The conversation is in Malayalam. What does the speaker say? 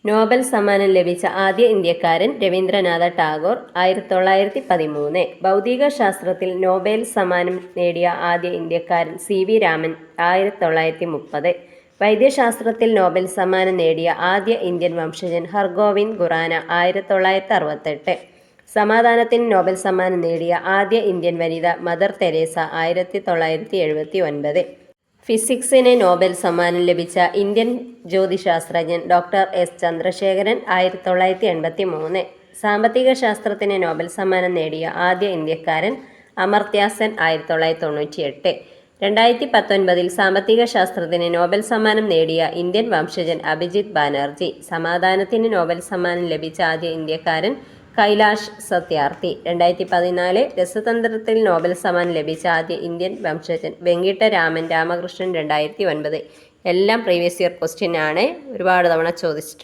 നോബൽ സമ്മാനം ലഭിച്ച ആദ്യ ഇന്ത്യക്കാരൻ രവീന്ദ്രനാഥ ടാഗോർ 1913. ഭൗതിക ശാസ്ത്രത്തിൽ നോബൽ സമ്മാനം നേടിയ ആദ്യ ഇന്ത്യക്കാരൻ CV രാമൻ 1930. വൈദ്യശാസ്ത്രത്തിൽ നോബൽ സമ്മാനം നേടിയ ആദ്യ ഇന്ത്യൻ വംശജൻ ഹർഗോവിന്ദ് ഖുറാന 1968. സമാധാനത്തിന് നോബൽ സമ്മാനം നേടിയ ആദ്യ ഇന്ത്യൻ വനിത മദർ തെരേസ 1979. ഫിസിക്സിന് നോബൽ സമ്മാനം ലഭിച്ച ഇന്ത്യൻ ജ്യോതിശാസ്ത്രജ്ഞൻ ഡോക്ടർ S. ചന്ദ്രശേഖരൻ 1983. സാമ്പത്തിക ശാസ്ത്രത്തിന് നോബൽ സമ്മാനം നേടിയ ആദ്യ ഇന്ത്യക്കാരൻ അമർത്യ സെൻ 1998. 2019 സാമ്പത്തിക ശാസ്ത്രത്തിന് നോബൽ സമ്മാനം നേടിയ ഇന്ത്യൻ വംശജൻ അഭിജിത്ത് ബാനർജി. സമാധാനത്തിന് നോബൽ സമ്മാനം ലഭിച്ച ആദ്യ ഇന്ത്യക്കാരൻ കൈലാഷ് സത്യാർത്ഥി. 2014 രസതന്ത്രത്തിൽ നോബൽ സമ്മാനം ലഭിച്ച ആദ്യ ഇന്ത്യൻ വംശജൻ വെങ്കിട്ട രാമൻ രാമകൃഷ്ണൻ 2009. എല്ലാം പ്രീവിയസ് ഇയർ ക്വസ്റ്റ്യൻ ആണ്, ഒരുപാട് തവണ ചോദിച്ചിട്ടുണ്ട്.